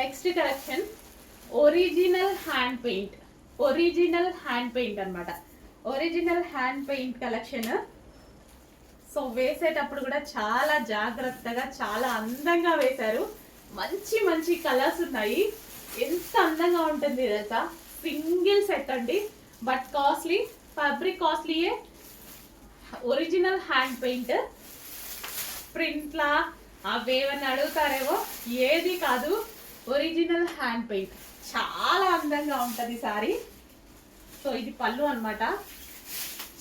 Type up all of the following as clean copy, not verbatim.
Next collection original hand paint. Original hand paint అనమాట. Original hand paint collection. So వేసేటప్పుడు కూడా చాలా జాగ్రత్తగా చాలా అందంగా వేశారు. మంచి మంచి కలర్స్ ఉన్నాయి. ఎంత అందంగా ఉంటుంది తెలుసా. సింగిల్ సెట్ అండి, బట్ కాస్ట్లీ. ఫ్యాబ్రిక్ కాస్ట్లీయే. Original hand paint. ప్రింట్లా అవేవన్నీ అడుగుతారేమో, ఏది కాదు. ఒరిజినల్ హ్యాండ్ పెయింట్ చాలా అందంగా ఉంటుంది సారీ. సో ఇది పళ్ళు అనమాట.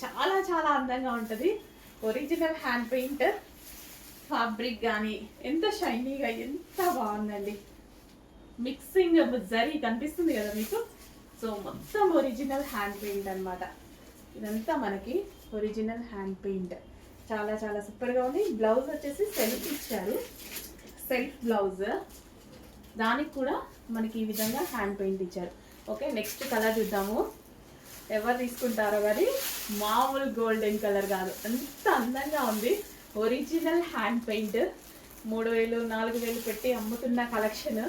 చాలా చాలా అందంగా ఉంటుంది. Original hand paint. ఫ్యాబ్రిక్ కానీ ఎంత షైనీగా ఎంత బాగుందండి. మిక్సింగ్ జరీ కనిపిస్తుంది కదా మీకు. సో మొత్తం ఒరిజినల్ హ్యాండ్ పెయింట్ అనమాట. ఇదంతా మనకి ఒరిజినల్ హ్యాండ్ పెయింట్. చాలా చాలా సూపర్గా ఉంది. బ్లౌజ్ వచ్చేసి సెల్ఫ్ ఇచ్చారు. Self blouse. దానికి కూడా మనకి ఈ విధంగా హ్యాండ్ పెయింట్ ఇచ్చారు. ఓకే, నెక్స్ట్ కలర్ చూద్దాము. ఎవరు తీసుకుంటారో కానీ మామూలు గోల్డెన్ కలర్ కాదు, అంత అందంగా ఉంది. Original hand paint. 3000 4000 పెట్టి అమ్ముతున్న కలెక్షన్.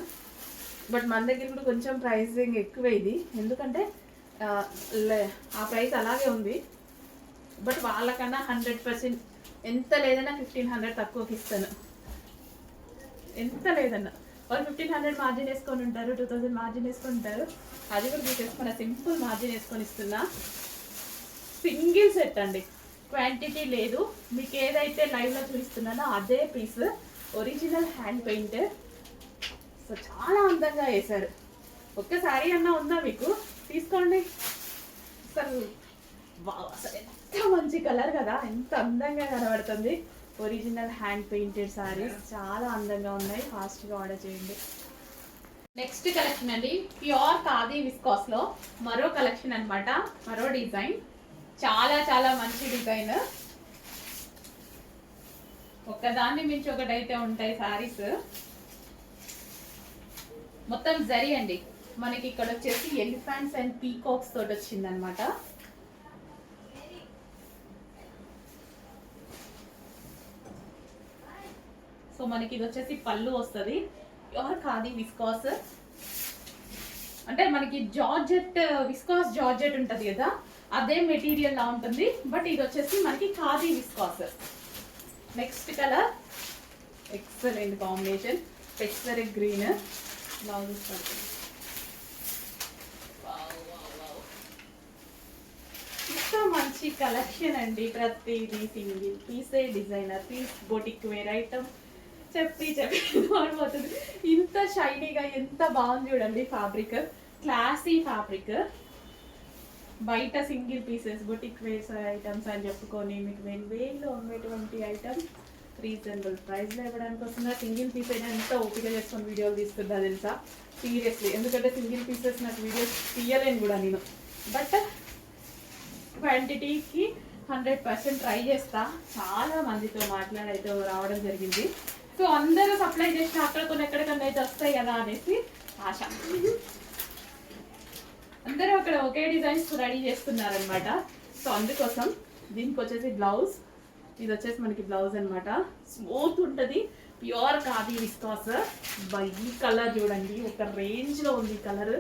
బట్ మన దగ్గర కూడా కొంచెం ప్రైసింగ్ ఎక్కువ ఇది, ఎందుకంటే ఆ ప్రైస్ అలాగే ఉంది. బట్ వాళ్ళకన్నా 100% ఎంత లేదన్నా 1500 తక్కువకి ఇస్తాను. ఎంత లేదన్నా వాళ్ళు 1500 మార్జిన్ వేసుకొని ఉంటారు, 2000 మార్జిన్ వేసుకొని ఉంటారు. అది కూడా తీసేసుకున్న సింపుల్ మార్జిన్ వేసుకొని ఇస్తున్నా. సింగిల్ సెట్ అండి, క్వాంటిటీ లేదు. మీకు ఏదైతే లైవ్లో చూపిస్తున్నానో అదే piece. Original hand paint. So చాలా అందంగా వేశారు. ఒక్కసారి అన్నా ఉందా మీకు, తీసుకోండి. అసలు అసలు ఎంత మంచి కలర్ కదా, ఎంత అందంగా కనబడుతుంది. ఒరిజినల్ హ్యాండ్ పెయింటెడ్ సారీస్ చాలా అందంగా ఉన్నాయి. ఫాస్ట్గా ఆర్డర్ చేయండి. నెక్స్ట్ కలెక్షన్ అండి, ప్యూర్ ఖాదీ విస్కాస్ లో మరో కలెక్షన్ అనమాట. మరో డిజైన్. చాలా చాలా మంచి డిజైన్. ఒకదాన్ని మించి ఒకటైతే ఉంటాయి సారీస్. మొత్తం జరీ అండి. మనకి ఇక్కడ వచ్చేసి ఎలిఫెంట్స్ అండ్ పీకాక్స్ తోటి వచ్చింది అనమాట. సో మనకి ఇది వచ్చేసి పళ్ళు వస్తుంది. Pure khadi viscous. అంటే మనకి జార్జెట్, విస్కాస్ జార్జెట్ ఉంటుంది కదా, అదే మెటీరియల్ లా ఉంటుంది. బట్ ఇది వచ్చేసి మనకి khadi viscose. Next colour excellent combination. పెసర్ గ్రీన్. బ్లౌజ్ పడుతుంది. ఇంత మంచి కలెక్షన్ అండి. ప్రతిదీ సింగిల్ పీసే, designer piece, boutique wear item. చెప్పి మారిపోతుంది. ఇంత షైనీగా ఎంత బాగుంది చూడండి. Fabric classy fabric. బయట single pieces boutique wears items అని చెప్పుకొని మీకు వేలు అమ్మేటువంటి ఐటమ్ రీజనబుల్ ప్రైస్లో ఇవ్వడానికి వస్తుందా. సింగిల్ పీస్ అయినా ఎంత ఓపిక చేసుకొని వీడియోలు తీసుకుందా తెలుసా, సీరియస్లీ. ఎందుకంటే సింగిల్ పీసెస్ నాకు వీడియోస్ తీయలేను కూడా నేను. బట్ క్వాంటిటీకి 100% ట్రై చేస్తా. చాలా మందితో మాట్లాడైతే రావడం జరిగింది. సో అందరూ సప్లై చేసిన అక్కడ కొన్ని ఎక్కడికన్నా అయితే వస్తాయి కదా అనేసి ఆశ. అందరూ అక్కడ ఒకే డిజైన్స్ రెడీ చేస్తున్నారనమాట. సో అందుకోసం దీనికి వచ్చేసి బ్లౌజ్. ఇది వచ్చేసి మనకి బ్లౌజ్ అనమాట. స్మూత్ ఉంటుంది. Pure khadi viscose. ఈ కలర్ చూడండి, ఒక రేంజ్లో ఉంది కలర్.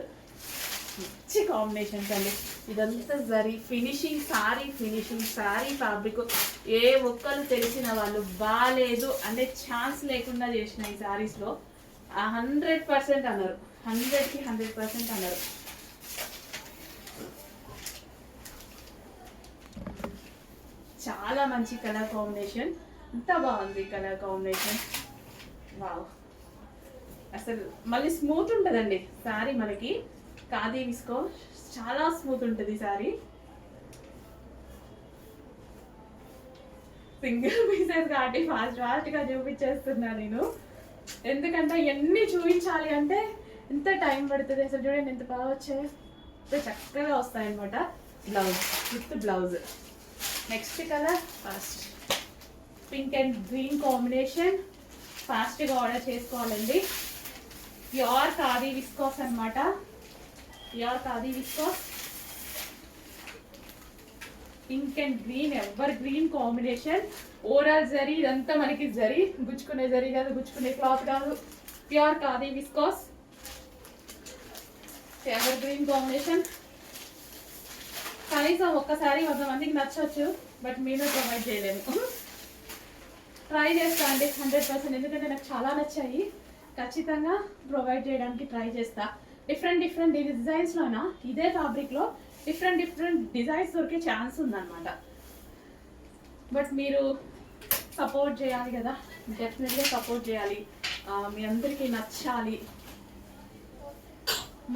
మంచి కాంబినేషన్స్ అండి. ఇదంతా zari finishing sari. Finishing sari fabric ఏ ఒక్కరు తెలిసిన వాళ్ళు బాగాలేదు అనే ఛాన్స్ లేకుండా చేసిన ఈ సారీస్లో 100% అన్నారు. 100కి 100% అన్నారు. చాలా మంచి కలర్ కాంబినేషన్. ఎంత బాగుంది కలర్ కాంబినేషన్. వావ్. అసలు మళ్ళీ స్మూత్ ఉంటుందండి సారీ. మనకి ఖాదీ విస్కో చాలా స్మూత్ ఉంటుంది సారీ. సింగిల్ పీసెస్ కాబట్టి ఫాస్ట్గా చూపించేస్తున్నా నేను. ఎందుకంటే ఎన్ని చూపించాలి అంటే ఎంత టైం పడుతుంది. అసలు చూడండి ఎంత బాగా వచ్చాయి, చక్కగా వస్తాయన్నమాట. Blouse with blouse. Next colour first pink and green combination. ఫాస్ట్గా ఆర్డర్ చేసుకోవాలండి. ప్యూర్ ఖాదీ విస్కాస్ అనమాట. Pure khadi viscous. Pink and green, ever green combination. Overall zari. ఇదంతా మనకి జరీ, గుచ్చుకునే జరీ కాదు, గుచ్చుకునే క్లాత్ కాదు. Pure khadi viscous. Ever green combination. కనీసం ఒక్కసారి 100 మందికి నచ్చవచ్చు, బట్ మేమే ప్రొవైడ్ చేయలేము. ట్రై చేస్తా అండి 100%, ఎందుకంటే నాకు చాలా నచ్చాయి. ఖచ్చితంగా ప్రొవైడ్ చేయడానికి ట్రై చేస్తా. డిఫరెంట్ డిజైన్స్లోనా ఇదే ఫ్యాబ్రిక్లో డిఫరెంట్ డిజైన్స్ దొరికే ఛాన్స్ ఉందన్నమాట. బట్ మీరు సపోర్ట్ చేయాలి కదా, డెఫినెట్గా సపోర్ట్ చేయాలి. మీ అందరికీ నచ్చాలి.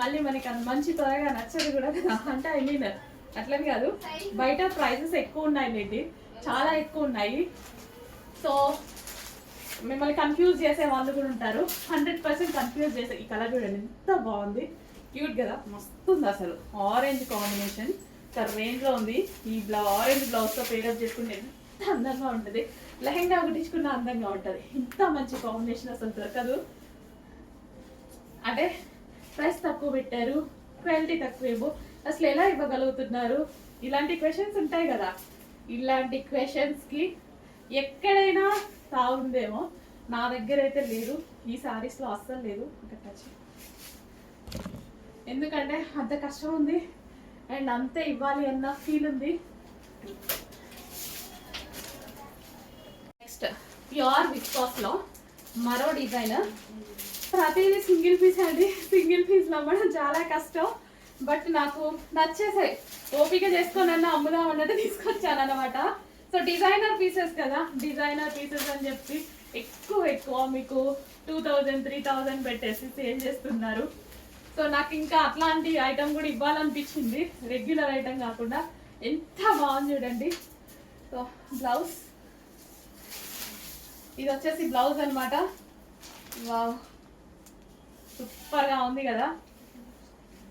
మళ్ళీ మనకి అది మంచి త్వరగా నచ్చదు కూడా కదా, అంటే ఐ మీన్ అట్లని కాదు, బయట ప్రైజెస్ ఎక్కువ ఉన్నాయి లేండి, చాలా ఎక్కువ ఉన్నాయి. సో మిమ్మల్ని కన్ఫ్యూజ్ చేసే వాళ్ళు కూడా ఉంటారు. 100% కన్ఫ్యూజ్ చేసే ఈ కలర్ చూడండి ఎంత బాగుంది, క్యూట్ కదా, మస్తు ఉంది అసలు. ఆరెంజ్ కాంబినేషన్ రేంజ్లో ఉంది. ఈ ఆరెంజ్ బ్లౌజ్తో పేరప్ చేసుకుంటే ఎంత అందంగా ఉంటుంది. లెహెంగా కుట్టించుకున్న అందంగా ఉంటుంది. ఇంత మంచి కాంబినేషన్ అసలు దొరకదు. అంటే ప్రైస్ తక్కువ పెట్టారు, క్వాలిటీ తక్కువేమో, అసలు ఎలా ఇవ్వగలుగుతున్నారు, ఇలాంటి క్వశ్చన్స్ ఉంటాయి కదా. ఇలాంటి క్వశ్చన్స్కి ఎక్కడైనా తాగుందేమో, నా దగ్గర అయితే లేదు. ఈ శారీస్లో అస్సలు లేదు. ఇంకా టచ్, ఎందుకంటే అంత కష్టం ఉంది అండ్ అంతే ఇవ్వాలి అన్న ఫీల్ ఉంది. నెక్స్ట్ ప్యూర్ విస్కాస్లో మరో డిజైన్. ప్రతిదీ సింగిల్ పీస్ అండి, సింగిల్ పీస్ నమ్మడం చాలా కష్టం. బట్ నాకు నచ్చేసాయి, ఓపిక చేసుకొని అమ్ముదాం అన్నట్టు తీసుకొచ్చాను అనమాట. సో డిజైనర్ పీసెస్ కదా, డిజైనర్ పీసెస్ అని చెప్పి ఎక్కువ మీకు 2000 3000 పెట్టేసి సేల్ చేస్తున్నారు. సో నాకు ఇంకా అట్లాంటి ఐటమ్ కూడా ఇవ్వాలనిపించింది, రెగ్యులర్ ఐటమ్ కాకుండా. ఎంత బాగుంది చూడండి. సో బ్లౌజ్, ఇది వచ్చేసి బ్లౌజ్ అనమాట. వావ్, సూపర్గా ఉంది కదా,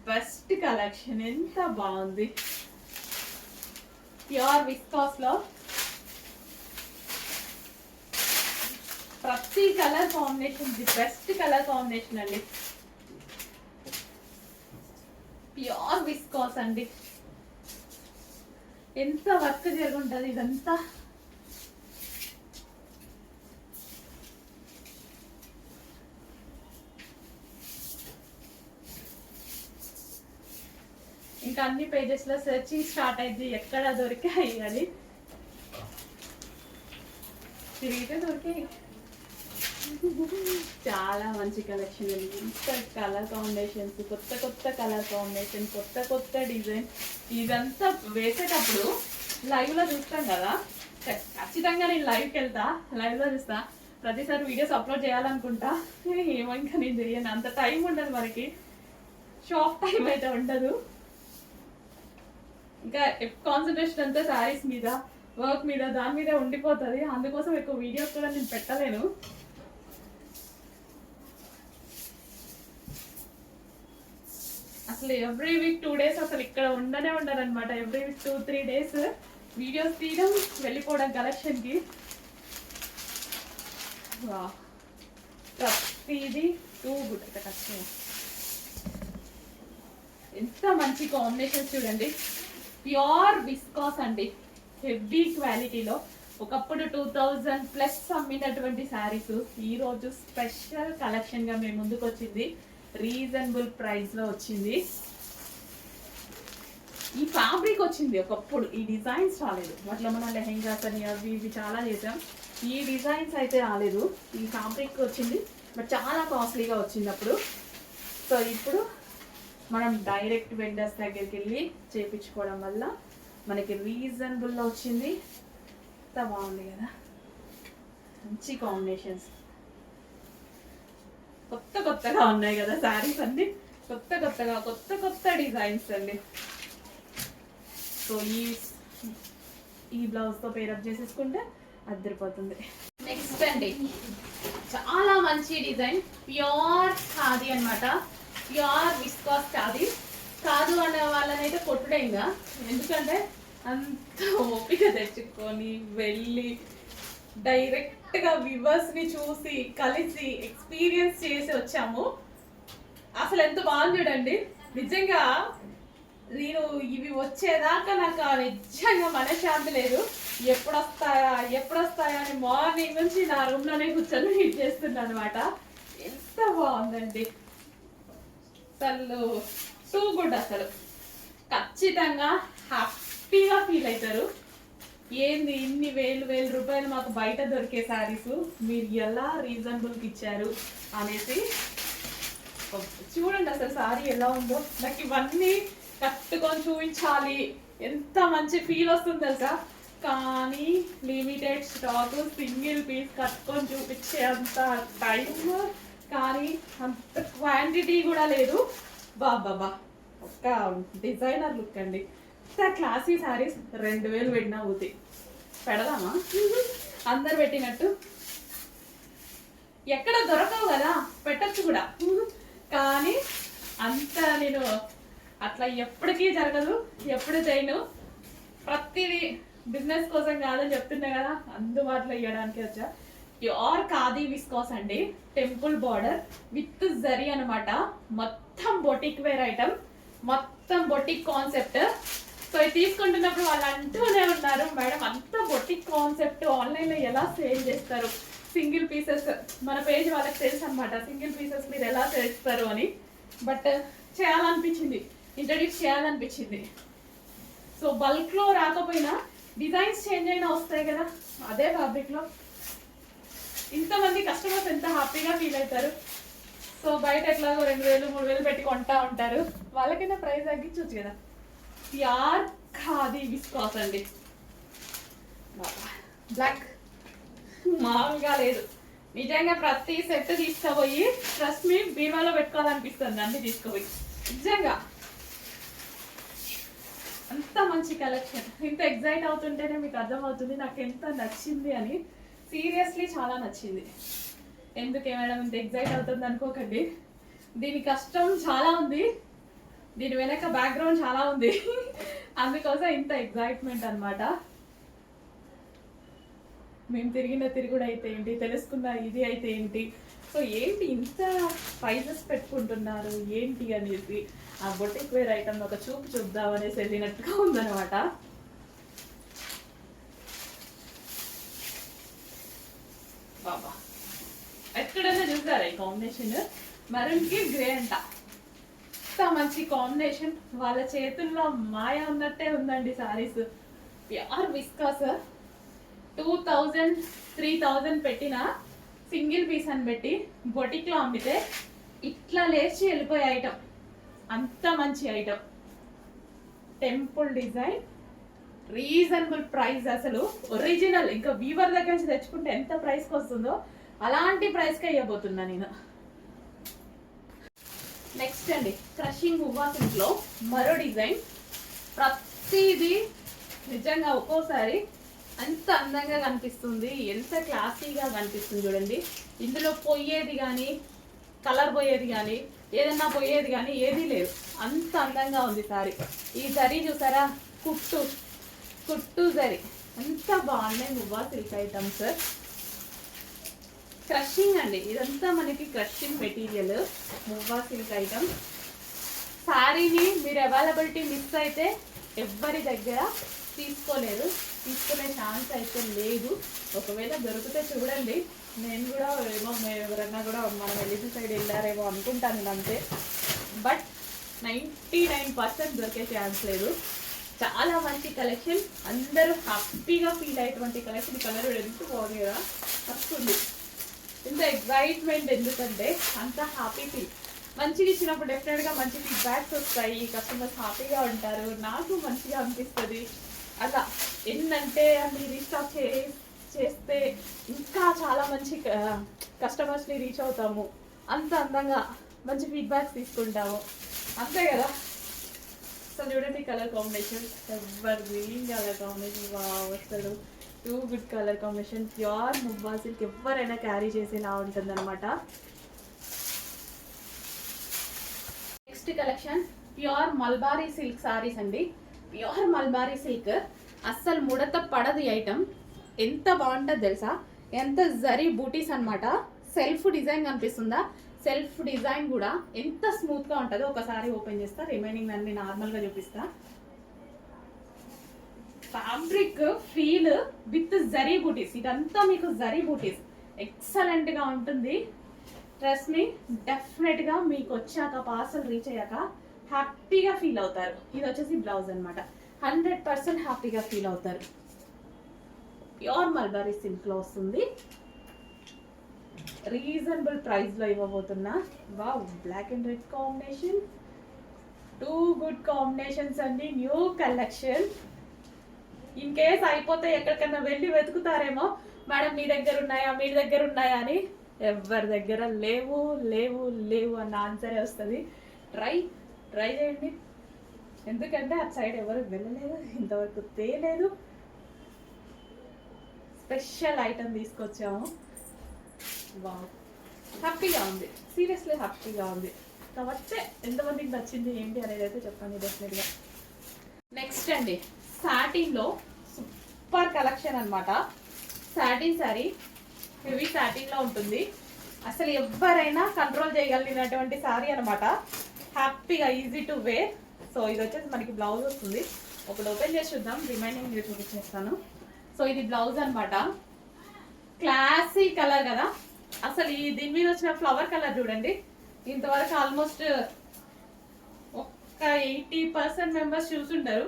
బెస్ట్ కలెక్షన్, ఎంత బాగుంది. ప్యూర్ విస్కాస్లో ప్రతి colour combination the best colour combination అండి. ప్యూర్ విస్కాస్ అండి, ఎంత వర్క్ జరుగుంటుంది ఇదంతా. ఇంకా అన్ని పేజెస్లో సెర్చింగ్ స్టార్ట్ అయింది, ఎక్కడ దొరికాయి అని. తిరిగితే దొరికాయి. చాలా మంచి కలెక్షన్ అండి. ఇంత కలర్ కాంబినేషన్స్, కొత్త కలర్ కాంబినేషన్, కొత్త డిజైన్. ఇదంతా వేసేటప్పుడు లైవ్లో చూస్తాం కదా, ఖచ్చితంగా నేను లైవ్కి వెళ్తా, లైవ్లో చూస్తా. ప్రతిసారి వీడియోస్ అప్లోడ్ చేయాలనుకుంటా, ఏమో ఇంకా నేను చెయ్యను, అంత టైం ఉండదు మనకి, షాప్ టైం అయితే ఉండదు. ఇంకా కాన్సన్ట్రేషన్ అంతా శారీస్ మీద, వర్క్ మీద, దాని మీద ఉండిపోతుంది. అందుకోసం ఎక్కువ వీడియోస్ కూడా నేను పెట్టలేను. అసలు ఎవ్రీ వీక్ 2 days అసలు ఇక్కడ ఉండరనమాట. ఎవ్రీ వీక్ 2-3 days వీడియోస్ తీయడం, వెళ్ళిపోవడం కలెక్షన్కి. ప్రతిదీ టూ గుడ్. కష్టం, ఎంత మంచి కాంబినేషన్స్ చూడండి. ప్యూర్ విస్కాస్ అండి, హెవీ క్వాలిటీలో. ఒకప్పుడు 2000+ అమ్మినటువంటి శారీస్ ఈరోజు స్పెషల్ కలెక్షన్గా మేము ముందుకు వచ్చింది. రీజనబుల్ ప్రైస్లో వచ్చింది. ఈ ఫ్యాబ్రిక్ వచ్చింది ఒకప్పుడు, ఈ డిజైన్స్ రాలేదు. అట్లా మన లెహెంగాస్ అని అవి ఇవి చాలా చేసాం, ఈ డిజైన్స్ అయితే రాలేదు. ఈ ఫ్యాబ్రిక్ వచ్చింది, బట్ చాలా కాస్ట్లీగా వచ్చింది అప్పుడు. సో ఇప్పుడు మనం డైరెక్ట్ వెండర్స్ దగ్గరికి వెళ్ళి చేయించుకోవడం వల్ల మనకి రీజనబుల్లో వచ్చింది. ఎంత బాగుంది కదా, మంచి కాంబినేషన్స్, కొత్తగా ఉన్నాయి కదా శారీస్ అన్ని, కొత్త డిజైన్స్ అండి. సో ఈ బ్లౌజ్తో పేరప్ చేసేసుకుంటే అద్దరిపోతుంది. నెక్స్ట్ అండి, చాలా మంచి డిజైన్, ప్యూర్ ఖాదీ అనమాట. Pure viscous khadi. కాదు అనే వాళ్ళనైతే కొట్టుడే ఇంకా, ఎందుకంటే అంత ఓపిక తెచ్చుకొని వెళ్ళి డైరెక్ట్గా వ్యూవర్స్ని చూసి కలిసి ఎక్స్పీరియన్స్ చేసి వచ్చాము. అసలు ఎంత బాగుంది చూడండి. నిజంగా నేను ఇవి వచ్చేదాకా నాకు నిజంగా మనశ్శాంతి లేదు. ఎప్పుడు వస్తాయా అని మార్నింగ్ నుంచి నా రూమ్లోనే కూర్చొని వెయిట్ చేస్తున్నాను అనమాట. ఎంత బాగుందండి, అసలు టూ గుడ్ అసలు. ఖచ్చితంగా హ్యాపీగా ఫీల్ అవుతారు. ఏంది ఇన్ని వేలు రూపాయలు మాకు బయట దొరికే శారీస్ మీరు ఎలా రీజనబుల్కి ఇచ్చారు అనేసి. చూడండి అసలు సారీ ఎలా ఉందో. నాకు ఇవన్నీ కట్టుకొని చూపించాలి, ఎంత మంచి ఫీల్ వస్తుంది తెలుసా. కానీ లిమిటెడ్ స్టాక్, సింగిల్ పీస్ కట్టుకొని చూపించే అంత టైం కానీ అంత క్వాంటిటీ కూడా లేదు. బాబా ఒక డిజైనర్ లుక్ అండి. క్లాసీ శారీస్ 2000 పెట్టినా అవుతాయి. పెడదామా? అందరు పెట్టినట్టు ఎక్కడ దొరకవు కదా, పెట్టచ్చు కూడా. కానీ అంత నేను అట్లా ఎప్పటికీ జరగదు, ఎప్పుడు చేయను. ప్రతిదీ బిజినెస్ కోసం కాదని చెప్తున్నా కదా, అందుబాటులో ఇవ్వడానికి వచ్చా. ప్యూర్ ఖాదీ విస్కాస్ అండి, టెంపుల్ బార్డర్ విత్ జరీ అనమాట. మొత్తం బొటిక్ వేర్ ఐటమ్, మొత్తం బొటిక్ కాన్సెప్ట్. సో ఇది తీసుకుంటున్నప్పుడు వాళ్ళు అంటూనే ఉన్నారు, మేడం అంత బొటిక్ కాన్సెప్ట్ ఆన్లైన్లో ఎలా సేల్ చేస్తారు, సింగిల్ పీసెస్ మన పేజ్ వాళ్ళకి తెలుసు అనమాట, సింగిల్ పీసెస్ మీరు ఎలా చేస్తారు అని. బట్ చేయాలనిపించింది, ఇంట్రడ్యూస్ చేయాలనిపించింది. సో బల్క్లో రాకపోయినా డిజైన్స్ చేంజ్ అయినా వస్తాయి కదా, అదే ఫ్యాబ్రిక్లో ఇంతమంది కస్టమర్స్ ఎంత హ్యాపీగా ఫీల్ అవుతారు. సో బయట ఎట్లాగో 2000 3000 పెట్టి కొంటా ఉంటారు, వాళ్ళకైనా ప్రైస్ తగ్గించవచ్చు కదా. ప్యూర్ ఖాదీ విస్కాస్ అండి, బ్లాక్ మామూలుగా లేదు. నిజంగా ప్రతి సెట్ తీసుకుపోయి ట్రస్ట్ మీ బీమాలో పెట్టుకోవాలనిపిస్తుంది అన్ని తీసుకుపోయి. నిజంగా అంత మంచి కలెక్షన్. ఇంత ఎగ్జైట్ అవుతుంటేనే మీకు అర్థమవుతుంది నాకు ఎంత నచ్చింది అని. సీరియస్లీ చాలా నచ్చింది. ఎందుకే మేడం ఇంత ఎగ్జైట్ అవుతుంది అనుకోకండి, దీని కష్టం చాలా ఉంది, దీని వెనక బ్యాక్గ్రౌండ్ చాలా ఉంది, అందుకోసం ఇంత ఎగ్జైట్మెంట్ అనమాట. మేము తిరిగిన తిరుగుడు అయితే ఏంటి, తెలుసుకున్న ఇది అయితే ఏంటి, సో ఏంటి ఇంత ప్రైజెస్ పెట్టుకుంటున్నారు ఏంటి అనేసి ఆ బొటిక్ వేర్ ఐటమ్ ఒక చూపు చూద్దామనేసి వెళ్ళినట్టుగా ఉందన్నమాట. బాబా ఎక్కడైనా చూసారా ఈ కాంబినేషన్, మరూన్ కి గ్రే అంట, ఎంత మంచి కాంబినేషన్. వాళ్ళ చేతుల్లో మాయ ఉన్నట్టే ఉందండి సారీస్. ప్యూర్ విస్కాస్ 2000 3000 పెట్టిన సింగిల్ పీస్ అని పెట్టి బొటిక్లో అమ్మితే ఇట్లా లేచి వెళ్ళిపోయే ఐటమ్, అంత మంచి item. Temple design, reasonable price, అసలు ఒరిజినల్. ఇంకా వీవర్ దగ్గర నుంచి తెచ్చుకుంటే ఎంత ప్రైస్కి వస్తుందో అలాంటి ప్రైస్కి అయ్యబోతున్నా నేను. నెక్స్ట్ అండి క్రషింగ్ ఉవ్వా సిల్క్లో మరో డిజైన్. ప్రతిదీ నిజంగా ఒక్కోసారి అంత అందంగా కనిపిస్తుంది, ఎంత క్లాసీగా కనిపిస్తుంది చూడండి. ఇందులో పోయేది కానీ కలర్ పోయేది కానీ ఏదన్నా పోయేది కానీ ఏదీ లేదు, అంత అందంగా ఉంది సారీ. ఈ జరీ చూసారా, కుట్టు జరీ, ఎంత బాగున్నాయి మువ్వా సిల్క్ ఐటమ్స్. క్రషింగ్ అండి, ఇదంతా మనకి క్రషింగ్ మెటీరియల్ మువ్వా సిల్క్ ఐటమ్. శారీని మీరు అవైలబిలిటీ మిస్ అయితే ఎవ్వరి దగ్గర తీసుకోలేదు, తీసుకునే ఛాన్స్ అయితే లేదు. ఒకవేళ దొరికితే చూడండి, నేను కూడా ఏమో ఎవరన్నా కూడా మనం వెళ్ళిన సైడ్ వెళ్ళారేమో అనుకుంటాను అంతే. బట్ 99% దొరికే ఛాన్స్ లేదు. చాలా మంచి కలెక్షన్, అందరూ హ్యాపీగా ఫీల్ అయ్యేటువంటి కలెక్షన్. కలర్ ఎంత బాగుంది కదా, వస్తుంది. ఇంత ఎగ్జైట్మెంట్ ఎందుకంటే అంత హ్యాపీ ఫీల్. మంచిగా ఇచ్చినప్పుడు డెఫినెట్గా మంచి ఫీడ్బ్యాక్స్ వస్తాయి, కస్టమర్స్ హ్యాపీగా ఉంటారు, నాకు మంచిగా అనిపిస్తుంది. అలా ఏంటంటే అన్ని రీస్టాక్ చేస్తే ఇంకా చాలా మంచి కస్టమర్స్ని రీచ్ అవుతాము, అంత అందంగా మంచి ఫీడ్బ్యాక్స్ తీసుకుంటాము, అంతే కదా. సో చూడండి colour combination, evergreen colour combination, wow అసలు too good colour combination. Pure మువ్వా సిల్క్ ఎవరైనా క్యారీ చేసేలా ఉంటుంది అనమాట. Next collection pure mulberry silk saris అండి. ప్యూర్ మల్బారీ సిల్క్, అస్సలు ముడత పడది ఐటమ్. ఎంత బాగుంటుంది తెలుసా, ఎంత జరీ బూటీస్ అనమాట. సెల్ఫ్ డిజైన్ కనిపిస్తుందా, సెల్ఫ్ డిజైన్ కూడా ఎంత స్మూత్గా ఉంటుందో ఒకసారి ఓపెన్ చేస్తా, రిమైనింగ్ అన్ని నార్మల్గా చూపిస్తా. ఫ్యాబ్రిక్ ఫీల్ విత్ జరీ బూటీస్, ఇదంతా మీకు జరీ బూటీస్ ఎక్సలెంట్గా ఉంటుంది. ట్రస్ట్ మీ, డెఫినెట్గా మీకు వచ్చాక పార్సల్ రీచ్ అయ్యాక హ్యాపీగా ఫీల్ అవుతారు. ఇది వచ్చేసి బ్లౌజ్ అనమాట. 100% హ్యాపీగా ఫీల్ అవుతారు. ప్యూర్ మల్బరీ సిల్క్లో వస్తుంది. రీజనబుల్ ప్రైస్లో ఇవ్వబోతున్నా. Wow, black and red combination, 2 good combinations అండి. New collection. ఇన్ కేస్ అయిపోతే ఎక్కడికన్నా వెళ్ళి వెతుకుతారేమో, మేడం మీ దగ్గర ఉన్నాయా, మీ దగ్గర ఉన్నాయా అని. ఎవరి దగ్గర లేవు లేవు లేవు అన్న ఆన్సరే వస్తుంది. ట్రై చేయండి. ఎందుకంటే అటు సైడ్ ఎవరు వెళ్ళలేదు, ఇంతవరకు తేలేదు. స్పెషల్ ఐటమ్ తీసుకొచ్చాము. వావ్, హ్యాపీగా ఉంది. సీరియస్లీ హ్యాపీగా ఉంది. కాబట్టి ఎంతమందికి నచ్చింది ఏంటి అనేది అయితే చెప్పండి డెఫినెట్గా. నెక్స్ట్ అండి, సాటిన్లో సూపర్ కలెక్షన్ అనమాట. సాటిన్ శారీ, హెవీ సాటిన్లో ఉంటుంది. అసలు ఎవరైనా కంట్రోల్ చేయగలిగినటువంటి శారీ అనమాట. హ్యాపీగా ఈజీ టు వేర్. సో ఇది వచ్చేసి మనకి బ్లౌజ్ వస్తుంది. ఒకటి ఓపెన్ చేసి చూద్దాం, రిమైనింగ్ మీరు చూపించేస్తాను. సో ఇది బ్లౌజ్ అనమాట. క్లాసీ కలర్ కదా. అసలు ఈ దీని మీద వచ్చిన ఫ్లవర్ కలర్ చూడండి. ఇంతవరకు ఆల్మోస్ట్ ఒక 80% మెంబర్స్ చూసుంటారు.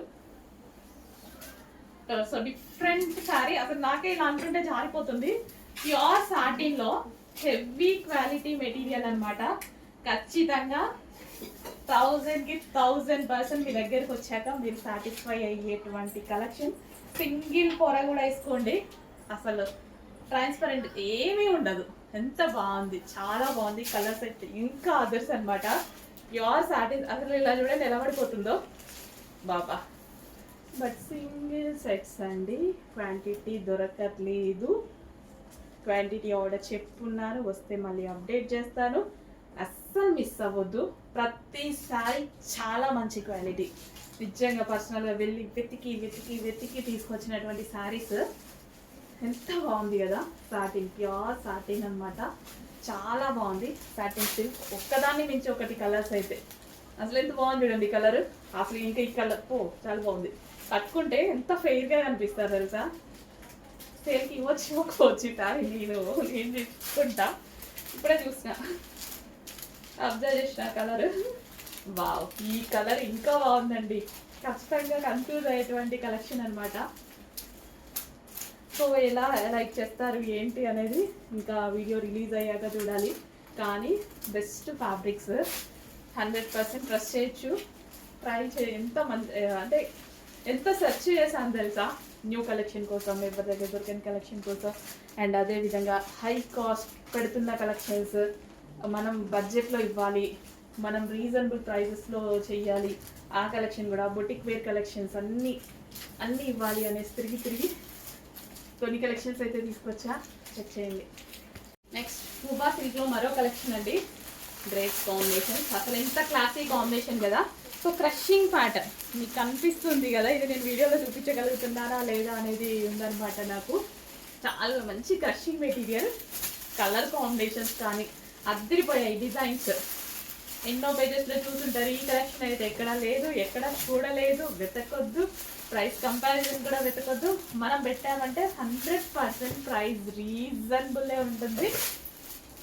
So different sari. అసలు నాకే ఇలా అనుకుంటే జారిపోతుంది. ప్యూర్ సాటిన్లో హెవీ క్వాలిటీ మెటీరియల్ అనమాట. ఖచ్చితంగా 1000కి 1000% మీ దగ్గరకు వచ్చాక మీరు సాటిస్ఫై అయ్యేటువంటి కలెక్షన్. సింగిల్ పొర కూడా వేసుకోండి, అసలు ట్రాన్స్పరెంట్ ఏమీ ఉండదు. ఎంత బాగుంది, చాలా బాగుంది. కలర్ సెట్ ఇంకా అదర్స్ అనమాట. Pure satin. అసలు ఇలా చూడండి ఎలా పడిపోతుందో బాబా. బట్ సింగిల్ సెట్స్ అండి, క్వాంటిటీ దొరకట్లేదు. క్వాంటిటీ ఆర్డర్ చెప్పున్నాను, వస్తే మళ్ళీ అప్డేట్ చేస్తాను. అస్సలు మిస్ అవ్వద్దు. ప్రతిసారి చాలా మంచి క్వాలిటీ. నిజంగా పర్సనల్గా వెళ్ళి వెతికి వెతికి వెతికి తీసుకొచ్చినటువంటి శారీస్. ఎంత బాగుంది కదా. సాటిన్, ప్యూర్ సాటిన్ అనమాట. చాలా బాగుంది. సాటిన్ సిల్క్, ఒక్కదాన్ని మించి ఒకటి కలర్స్ అయితే. అసలు ఎంత బాగుంది చూడండి కలర్. అసలు ఇంకా ఈ కలర్ చాలా బాగుంది. కట్టుకుంటే ఎంత ఫెయిర్గా కనిపిస్తారు తెలుసా. సేల్కి ఇవ్వచ్చు కానీ నేను తీసుకుంటా. ఇప్పుడే చూసిన, అబ్జర్వ్ చేసిన కలర్. వావ్, ఈ కలర్ ఇంకా బాగుందండి. ఖచ్చితంగా కన్ఫ్యూజ్ అయ్యేటువంటి కలెక్షన్ అనమాట. సో ఎలా లైక్ చేస్తారు ఏంటి అనేది ఇంకా వీడియో రిలీజ్ అయ్యాక చూడాలి. కానీ బెస్ట్ ఫ్యాబ్రిక్స్, 100% ట్రస్ట్ చేయొచ్చు. ట్రై ఎంత మంచి అంటే ఎంత సెర్చ్ చేశాను తెలుసా న్యూ కలెక్షన్ కోసం, ఎవరి దగ్గర దొరికిన కలెక్షన్ కోసం. అండ్ అదేవిధంగా హై కాస్ట్ పెడుతున్న కలెక్షన్స్ మనం బడ్జెట్లో ఇవ్వాలి, మనం రీజనబుల్ ప్రైజెస్లో చెయ్యాలి. ఆ కలెక్షన్ కూడా బొటిక్ వేర్ కలెక్షన్స్ అన్నీ ఇవ్వాలి అనేసి తిరిగి కొన్ని కలెక్షన్స్ అయితే తీసుకొచ్చా. చెక్ చేయండి. నెక్స్ట్ ముబా సిల్క్లో మరో కలెక్షన్ అండి. Great combination. అసలు ఎంత క్లాసీ కాంబినేషన్ కదా. సో క్రషింగ్ ప్యాటర్న్ మీకు కనిపిస్తుంది కదా. ఇది నేను వీడియోలో చూపించగలుగుతున్నారా లేదా అనేది ఉందన్నమాట. నాకు చాలా మంచి క్రషింగ్ మెటీరియల్. కలర్ కాంబినేషన్స్ కానీ అద్దరిపోయాయి. డిజైన్స్ ఎన్నో పేజెస్లో చూసుంటారు. ఈ కలెక్షన్ అయితే ఎక్కడా లేదు, ఎక్కడ చూడలేదు. వెతకొద్దు, ప్రైస్ కంపారిజన్ కూడా వెతకొద్దు. మనం పెట్టామంటే 100% ప్రైస్ రీజనబుల్లే ఉంటుంది.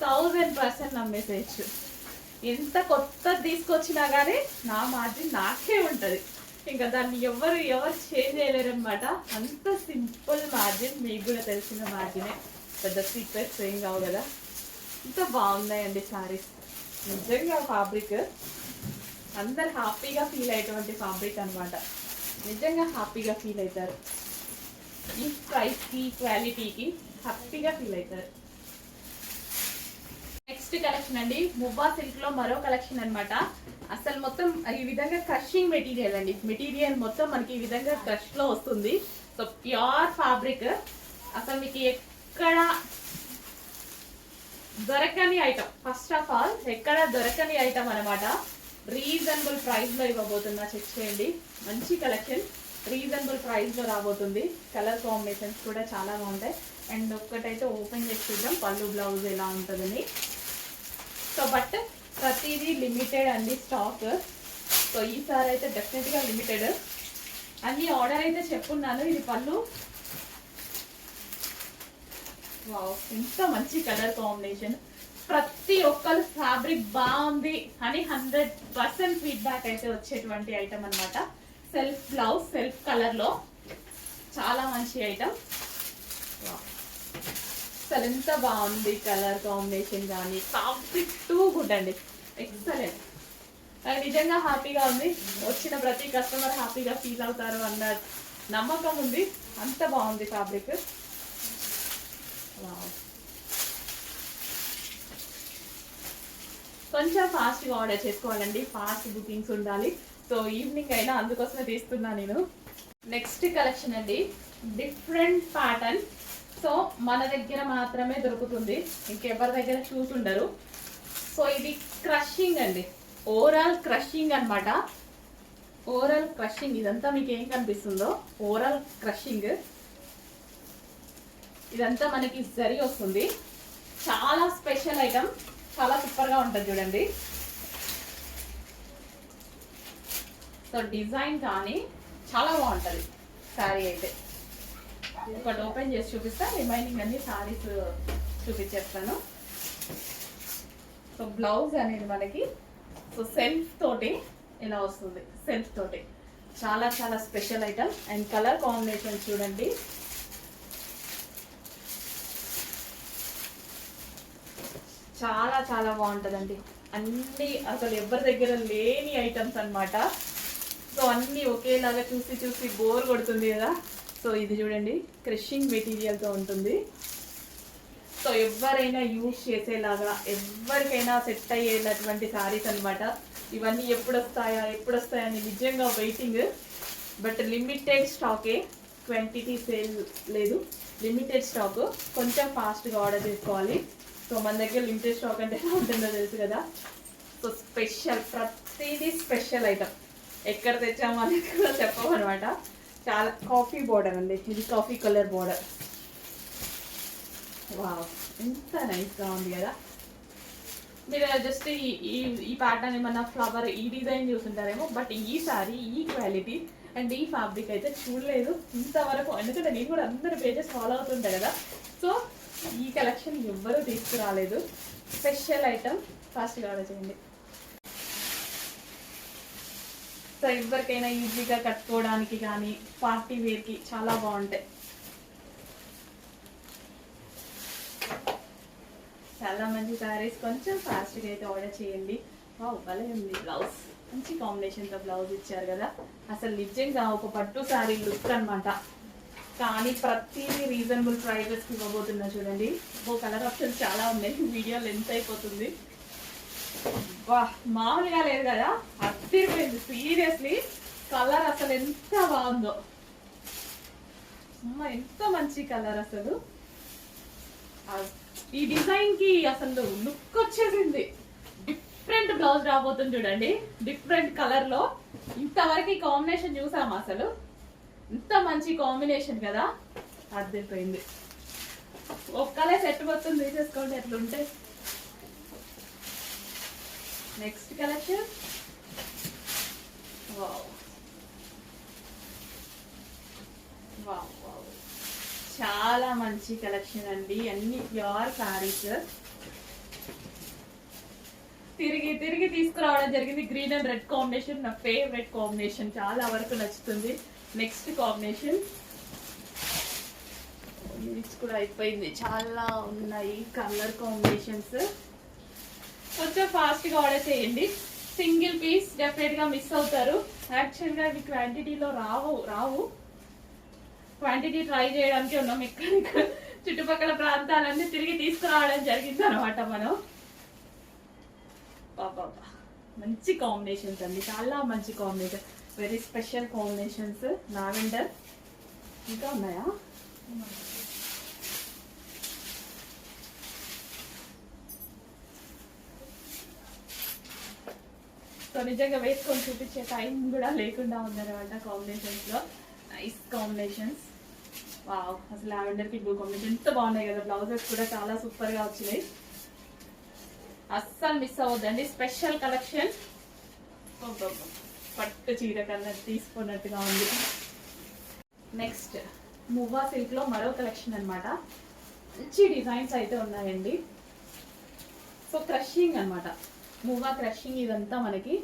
1000% నమ్మేసేయచ్చు. ఎంత కొత్త తీసుకొచ్చినా కానీ నా మార్జిన్ నాకే ఉంటుంది. ఇంకా దాన్ని ఎవరు చేంజ్ చేయలేరు అనమాట. అంత సింపుల్ మార్జిన్. మీకు కూడా తెలిసిన మార్జినే, పెద్ద సీక్రెట్స్ ఏం కావు కదా. ఇంత బాగున్నాయండి శారీస్. నిజంగా ఫ్యాబ్రిక్ అందరు హ్యాపీగా ఫీల్ అయ్యేటువంటి ఫ్యాబ్రిక్ అనమాట. నిజంగా హ్యాపీగా ఫీల్ అవుతారు. ఈ ప్రైస్కి క్వాలిటీకి హ్యాపీగా ఫీల్ అవుతారు. నెక్స్ట్ కలెక్షన్ అండి, మువ్వా సిల్క్లో మరో కలెక్షన్ అనమాట. అసలు మొత్తం ఈ విధంగా క్రషింగ్ మెటీరియల్ అండి. మెటీరియల్ మొత్తం మనకి ఈ విధంగా క్రష్లో వస్తుంది. So pure fabric. అసలు మీకు ఎక్కడ దొరకని ఐటమ్, ఫస్ట్ ఆఫ్ ఆల్ ఎక్కడ దొరకని ఐటమ్ అనమాట. రీజనబుల్ ప్రైస్లో ఇవ్వబోతున్నా. చెక్ చేయండి. మంచి కలెక్షన్ రీజనబుల్ ప్రైస్లో రాబోతుంది. కలర్ కాంబినేషన్స్ కూడా చాలా బాగుంటాయి. అండ్ ఒక్కటైతే ఓపెన్ చేసి చూద్దాం పళ్ళు బ్లౌజ్ ఎలా ఉంటుందని. సో బట్ ప్రతిదీ లిమిటెడ్ అండి స్టాక్. సో ఈసారి అయితే డెఫినెట్గా లిమిటెడ్. అన్ని ఆర్డర్ అయితే చెప్పున్నాను. ఇది పళ్ళు. వావ్, ఎంత మంచి కలర్ కాంబినేషన్. ప్రతి ఒక్కరు ఫ్యాబ్రిక్ బాగుంది అని 100% ఫీడ్బ్యాక్ అయితే వచ్చేటువంటి ఐటమ్ అనమాట. సెల్ఫ్ బ్లౌజ్, సెల్ఫ్ కలర్లో చాలా మంచి ఐటమ్. అసలు ఎంత బాగుంది కలర్ కాంబినేషన్ కానీ, ఫ్యాబ్రిక్ టూ గుడ్ అండి, ఎక్సలెంట్. నాకు నిజంగా హ్యాపీగా ఉంది. వచ్చిన ప్రతి కస్టమర్ హ్యాపీగా ఫీల్ అవుతారు అన్న నమ్మకం ఉంది. అంత బాగుంది ఫ్యాబ్రిక్. కొంచెం ఫాస్ట్గా ఆర్డర్ చేసుకోవాలండి, ఫాస్ట్ బుకింగ్స్ ఉండాలి. సో ఈవినింగ్ అయినా అందుకోసమే తీస్తున్నా నేను. నెక్స్ట్ కలెక్షన్ అండి, డిఫరెంట్ ప్యాటర్న్. సో మన దగ్గర మాత్రమే దొరుకుతుంది, ఇంకెవరి దగ్గర చూసుండరు. సో ఇది క్రషింగ్ అండి, ఓవరాల్ క్రషింగ్ అనమాట. ఓవరాల్ క్రషింగ్, ఇదంతా మీకు ఏం కనిపిస్తుందో ఓవరాల్ క్రషింగ్. ఇదంతా మనకి జరీ వస్తుంది. చాలా స్పెషల్ ఐటమ్, చాలా సూపర్గా ఉంటుంది చూడండి. సో డిజైన్ కానీ చాలా బాగుంటుంది శారీ అయితే. ఒకటి ఓపెన్ చేసి చూపిస్తా, రిమైనింగ్ అన్ని శారీస్ చూపించేస్తాను. సో బ్లౌజ్ అనేది మనకి సో సెల్ఫ్ తోటి ఇలా వస్తుంది, సెల్ఫ్ తోటి. చాలా చాలా special item. And colour combination చూడండి, చాలా చాలా బాగుంటుందండి. అన్నీ అసలు ఎవరి దగ్గర లేని ఐటమ్స్ అనమాట. సో అన్నీ ఒకేలాగా చూసి చూసి బోర్ కొడుతుంది కదా. సో ఇది చూడండి, క్రషింగ్ మెటీరియల్తో ఉంటుంది. సో ఎవరైనా యూజ్ చేసేలాగా, ఎవరికైనా సెట్ అయ్యేటటువంటి శారీస్ అనమాట. ఇవన్నీ ఎప్పుడు వస్తాయా అని నిజంగా వెయిటింగ్. బట్ లిమిటెడ్ స్టాకే, క్వాంటిటీ సేల్ లేదు, లిమిటెడ్ స్టాక్. కొంచెం ఫాస్ట్గా ఆర్డర్ చేసుకోవాలి. సో మన దగ్గర లిమిటెడ్ స్టాక్ అంటే ఎలా ఉంటుందో తెలుసు కదా. సో స్పెషల్, ప్రతిదీ స్పెషల్ ఐటమ్. ఎక్కడ తెచ్చామో అనేది కూడా చెప్పమన్నమాట. చాలా కాఫీ బోర్డర్ అండి, ఇది కాఫీ కలర్ బోర్డర్. వావ్, ఎంత నైస్గా ఉంది కదా. మీరు జస్ట్ ఈ ప్యాటర్న్ ఏమన్నా ఫ్లవర్ ఈ డిజైన్ చూస్తుంటారేమో, బట్ ఈ సారీ ఈ క్వాలిటీ అండ్ ఈ ఫ్యాబ్రిక్ అయితే చూడలేదు ఇంతవరకు. ఎందుకంటే నేను కూడా అందరు పేజెస్ ఫాలో అవుతుంటా కదా. సో ఈ కలెక్షన్ ఎవ్వరూ తీసుకురాలేదు. స్పెషల్ ఐటమ్, ఫాస్ట్గా ఆర్డర్ చేయండి. సో ఎవరికైనా ఈజీగా కట్టుకోవడానికి కానీ పార్టీ వేర్కి చాలా బాగుంటాయి. చాలా మంచి శారీస్, కొంచెం ఫాస్ట్గా అయితే ఆర్డర్ చేయండి. భలే ఉంది బ్లౌజ్, మంచి కాంబినేషన్తో బ్లౌజ్ ఇచ్చారు కదా. అసలు నిజంగా ఒక పట్టు శారీ లుక్ అనమాట. కానీ ప్రతిదీ రీజనబుల్ ప్రైజెస్కి ఇవ్వబోతున్నా చూడండి. కలర్ ఆప్షన్స్ చాలా ఉన్నాయి, వీడియో లెంత్ అయిపోతుంది. వా, మామూలుగా లేదు కదా, అదిరిపోయింది సీరియస్లీ. కలర్ అసలు ఎంత బాగుందో, ఎంత మంచి కలర్ అసలు. ఈ డిజైన్ కి అసలు లుక్ వచ్చేసింది. డిఫరెంట్ బ్లౌజ్ రాబోతుంది చూడండి, డిఫరెంట్ కలర్ లో. ఇంతవరకు ఈ కాంబినేషన్ చూసాము, అసలు ఇంత మంచి కాంబినేషన్ కదా, అదిరిపోయింది. ఒక్కలే సెట్ మొత్తం తీసేసుకోండి ఎట్లుంటే. Next collection, wow wow wow, చాలా మంచి కలెక్షన్ అండి. అన్ని ప్యూర్ శారీస్ తిరిగి తిరిగి తీసుకురావడం జరిగింది. గ్రీన్ అండ్ రెడ్ కాంబినేషన్ నా ఫేవరెట్ కాంబినేషన్, చాలా వరకు నచ్చుతుంది. నెక్స్ట్ కాంబినేషన్ కూడా అయిపోయింది, చాలా ఉన్నాయి కలర్ కాంబినేషన్స్. కొంచెం ఫాస్ట్గా ఆర్డర్ చేయండి. సింగిల్ పీస్ డెఫినెట్గా మిస్ అవుతారు. యాక్చువల్గా ఇవి క్వాంటిటీలో రావు. క్వాంటిటీ ట్రై చేయడానికి ఉన్నాం. ఇక్కడ చుట్టుపక్కల ప్రాంతాలన్నీ తిరిగి తీసుకురావడం జరిగింది అనమాట మనం. పాపా, మంచి కాంబినేషన్స్ అండి, చాలా మంచి combination, very special combinations. Lavender ఇంకా ఉన్నాయా? సో నిజంగా వేసుకొని చూపించే టైం కూడా లేకుండా ఉందన్నమాట కాంబినేషన్స్లో. Nice combinations. వావ్, అసలు లావెండర్కి బ్లూ కాంబినేషన్ ఎంత బాగున్నాయి కదా. బ్లౌజెస్ కూడా చాలా సూపర్గా వచ్చినాయి, అస్సలు మిస్ అవ్వద్దండి. స్పెషల్ కలెక్షన్, పట్టు చీర కన్నా తీసుకున్నట్టుగా ఉంది. నెక్స్ట్ మువ్వా సిల్క్లో మరో కలెక్షన్ అనమాట. మంచి డిజైన్స్ అయితే ఉన్నాయండి. సో క్రషింగ్ అనమాట, మూవా క్రషింగ్ ఇదంతా మనకి.